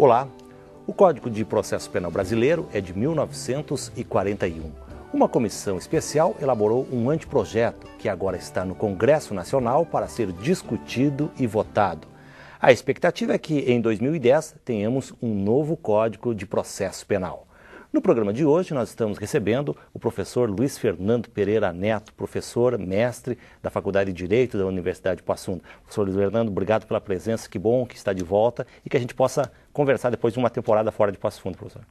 Olá, o Código de Processo Penal brasileiro é de 1941. Uma comissão especial elaborou um anteprojeto que agora está no Congresso Nacional para ser discutido e votado. A expectativa é que em 2010 tenhamos um novo Código de Processo Penal. No programa de hoje nós estamos recebendo o professor Luiz Fernando Pereira Neto, professor, mestre da Faculdade de Direito da Universidade de Passo Fundo. Professor Luiz Fernando, obrigado pela presença, que bom que está de volta e que a gente possa conversar depois de uma temporada fora de Passo Fundo, professor.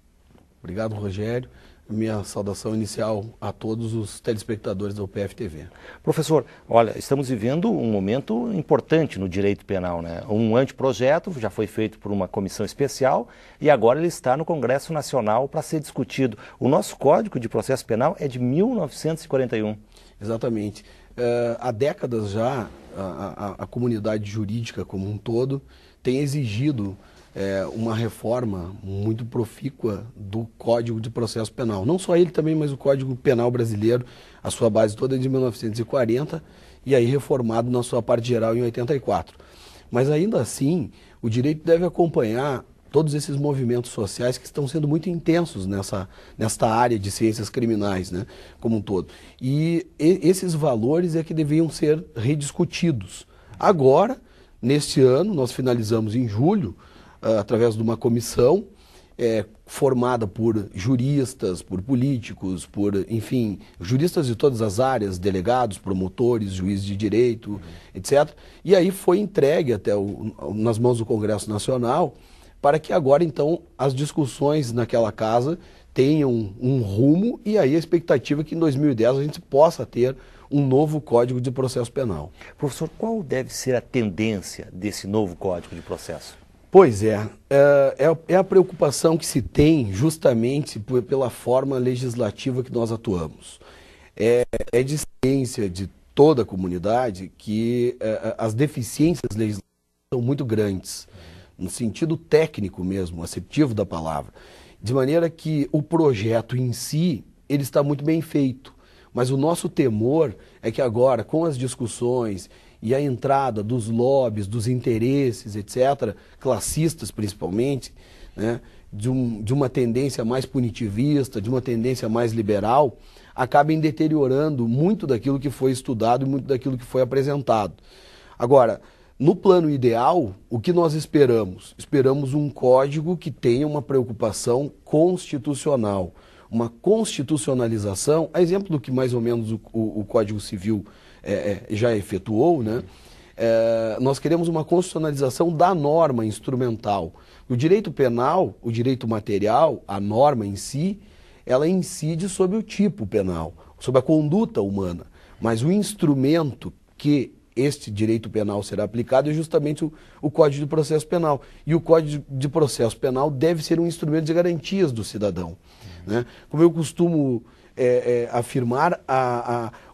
Obrigado, Rogério. Minha saudação inicial a todos os telespectadores da UPF-TV. Professor, olha, estamos vivendo um momento importante no direito penal, né? Um anteprojeto já foi feito por uma comissão especial e agora ele está no Congresso Nacional para ser discutido. O nosso Código de Processo Penal é de 1941. Exatamente. Há décadas já, a comunidade jurídica como um todo tem exigido uma reforma muito profícua do Código de Processo Penal. Não só ele também, mas o Código Penal brasileiro, a sua base toda é de 1940 e aí reformado na sua parte geral em 84. Mas ainda assim, o direito deve acompanhar todos esses movimentos sociais que estão sendo muito intensos nesta área de ciências criminais, né, como um todo. E esses valores é que deviam ser rediscutidos. Agora, neste ano, nós finalizamos em julho, através de uma comissão formada por juristas, por políticos, enfim, juristas de todas as áreas, delegados, promotores, juízes de direito, etc. E aí foi entregue nas mãos do Congresso Nacional para que agora, então, as discussões naquela casa tenham um rumo e aí a expectativa é que em 2010 a gente possa ter um novo Código de Processo Penal. Professor, qual deve ser a tendência desse novo Código de Processo? Pois é a preocupação que se tem justamente pela forma legislativa que nós atuamos. É de ciência de toda a comunidade que as deficiências legislativas são muito grandes, no sentido técnico mesmo, aceptivo da palavra, de maneira que o projeto em si, ele está muito bem feito, mas o nosso temor é que agora, com as discussões e a entrada dos lobbies, dos interesses, etc., classistas principalmente, né, de uma tendência mais punitivista, de uma tendência mais liberal, acabem deteriorando muito daquilo que foi estudado e muito daquilo que foi apresentado. Agora, no plano ideal, o que nós esperamos? Esperamos um código que tenha uma preocupação constitucional, uma constitucionalização, a exemplo do que mais ou menos o Código Civil já efetuou, né? Nós queremos uma constitucionalização da norma instrumental. O direito penal, o direito material, a norma em si, ela incide sobre o tipo penal, sobre a conduta humana, mas o instrumento que este direito penal será aplicado é justamente o Código de Processo Penal. E o Código de Processo Penal deve ser um instrumento de garantias do cidadão, né? Como eu costumo afirmar,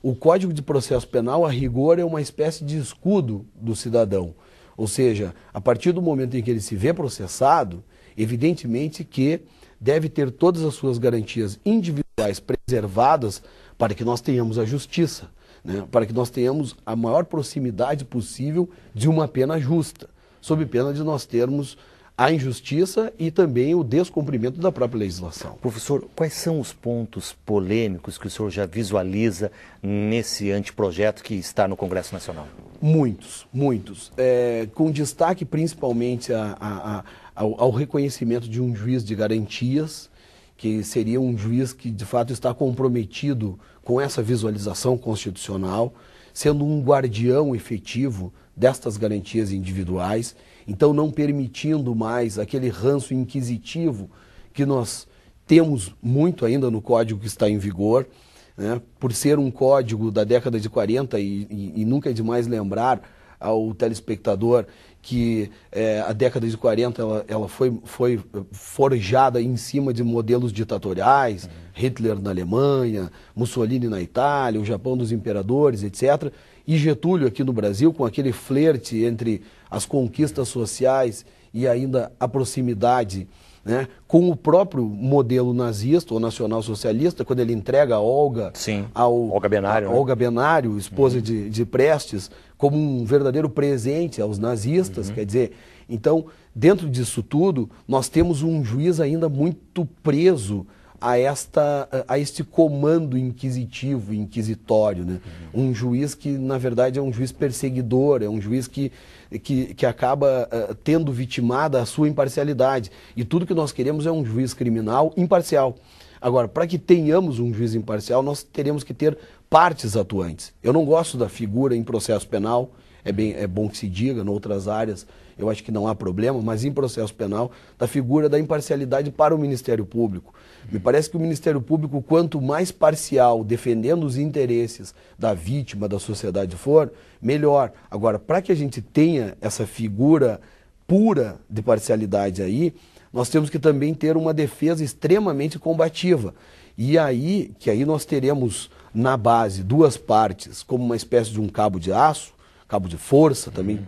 o Código de Processo Penal, a rigor, é uma espécie de escudo do cidadão. Ou seja, a partir do momento em que ele se vê processado, evidentemente que deve ter todas as suas garantias individuais preservadas para que nós tenhamos a justiça, né? Para que nós tenhamos a maior proximidade possível de uma pena justa, sob pena de nós termos a injustiça e também o descumprimento da própria legislação. Professor, quais são os pontos polêmicos que o senhor já visualiza nesse anteprojeto que está no Congresso Nacional? Muitos. Com destaque principalmente ao reconhecimento de um juiz de garantias, que seria um juiz que de fato está comprometido com essa visualização constitucional, sendo um guardião efetivo destas garantias individuais, então não permitindo mais aquele ranço inquisitivo que nós temos muito ainda no código que está em vigor, né? Por ser um código da década de 40 e nunca é demais lembrar ao telespectador que a década de 40 ela foi forjada em cima de modelos ditatoriais, Hitler na Alemanha, Mussolini na Itália, o Japão dos imperadores, etc., e Getúlio aqui no Brasil, com aquele flerte entre as conquistas sociais e ainda a proximidade, né, com o próprio modelo nazista ou nacional-socialista, quando ele entrega a Olga, Olga Benário, Olga Benário, esposa de Prestes, como um verdadeiro presente aos nazistas, quer dizer, então, dentro disso tudo, nós temos um juiz ainda muito preso a este comando inquisitivo, inquisitório, né? Um juiz que, na verdade, é um juiz perseguidor, é um juiz que acaba tendo vitimada a sua imparcialidade. E tudo que nós queremos é um juiz criminal imparcial. Agora, para que tenhamos um juiz imparcial, nós teremos que ter partes atuantes. Eu não gosto da figura em processo penal, é bom que se diga, em outras áreas eu acho que não há problema, mas em processo penal, da figura da imparcialidade para o Ministério Público. Me parece que o Ministério Público, quanto mais parcial, defendendo os interesses da vítima, da sociedade for, melhor. Agora, para que a gente tenha essa figura pura de parcialidade aí, nós temos que também ter uma defesa extremamente combativa. E aí, nós teremos na base duas partes, como uma espécie de um cabo de aço, cabo de força, também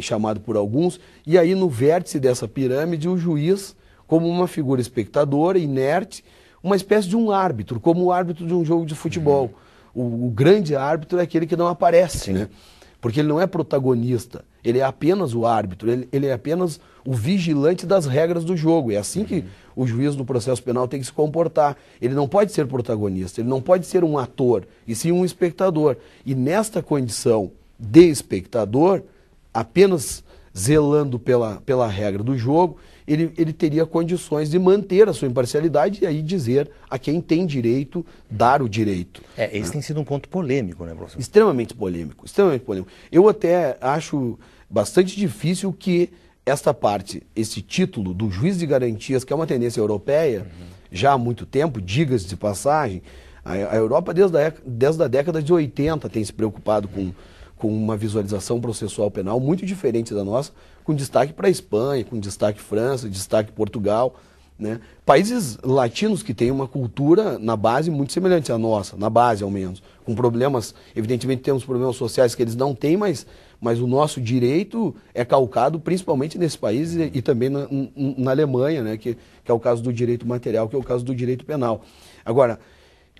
chamado por alguns, e aí no vértice dessa pirâmide o juiz como uma figura espectadora, inerte, uma espécie de um árbitro, como o árbitro de um jogo de futebol. O grande árbitro é aquele que não aparece, né? Porque ele não é protagonista, ele é apenas o árbitro, ele é apenas o vigilante das regras do jogo. É assim que o juiz no processo penal tem que se comportar. Ele não pode ser protagonista, ele não pode ser um ator, e sim um espectador. E nesta condição de espectador, apenas zelando pela regra do jogo, ele teria condições de manter a sua imparcialidade e aí dizer a quem tem direito, dar o direito. Esse tem sido um ponto polêmico, né, professor? Extremamente polêmico, extremamente polêmico. Eu até acho bastante difícil que esta parte, esse título do juiz de garantias, que é uma tendência europeia, já há muito tempo, diga-se de passagem, a Europa desde a década de 80 tem se preocupado com uma visualização processual penal muito diferente da nossa, com destaque para a Espanha, com destaque França, destaque Portugal, né? Países latinos que têm uma cultura na base muito semelhante à nossa, na base ao menos, com problemas, evidentemente temos problemas sociais que eles não têm, mas o nosso direito é calcado principalmente nesse país e também na Alemanha, né? Que é o caso do direito material, que é o caso do direito penal. Agora,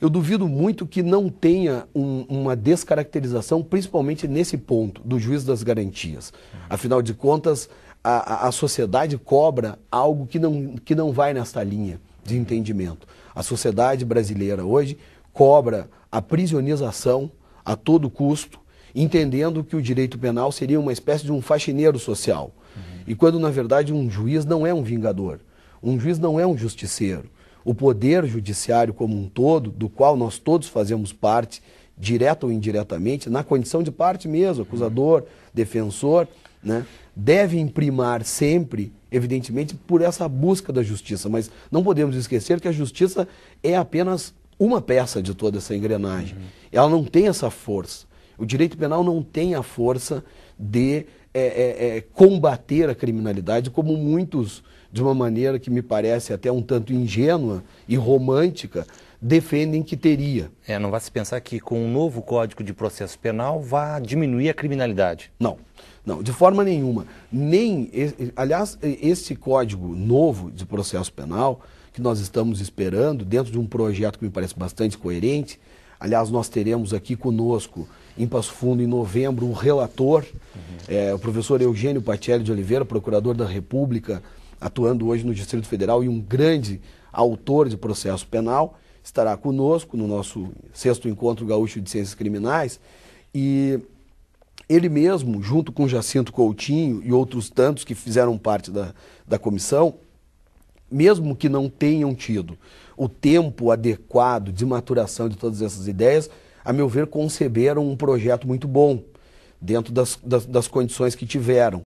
eu duvido muito que não tenha uma descaracterização, principalmente nesse ponto, do juiz das garantias. Afinal de contas, a sociedade cobra algo que não vai nesta linha de entendimento. A sociedade brasileira hoje cobra a priorização a todo custo, entendendo que o direito penal seria uma espécie de um faxineiro social. E quando, na verdade, um juiz não é um vingador, um juiz não é um justiceiro. O poder judiciário como um todo, do qual nós todos fazemos parte, direta ou indiretamente, na condição de parte mesmo, acusador, defensor, né, deve imprimar sempre, evidentemente, por essa busca da justiça. Mas não podemos esquecer que a justiça é apenas uma peça de toda essa engrenagem. Ela não tem essa força. O direito penal não tem a força de combater a criminalidade, como muitos, de uma maneira que me parece até um tanto ingênua e romântica, defendem que teria. Não vai se pensar que com um novo Código de Processo Penal vai diminuir a criminalidade? Não, de forma nenhuma. Aliás, esse Código novo de Processo Penal, que nós estamos esperando, dentro de um projeto que me parece bastante coerente, aliás, nós teremos aqui conosco, em Passo Fundo, em novembro, um relator, o professor Eugênio Pacelli de Oliveira, procurador da República, atuando hoje no Distrito Federal e um grande autor de processo penal, estará conosco no nosso 6º Encontro Gaúcho de Ciências Criminais, e ele mesmo, junto com Jacinto Coutinho e outros tantos que fizeram parte da comissão, mesmo que não tenham tido o tempo adequado de maturação de todas essas ideias, a meu ver, conceberam um projeto muito bom, dentro das condições que tiveram.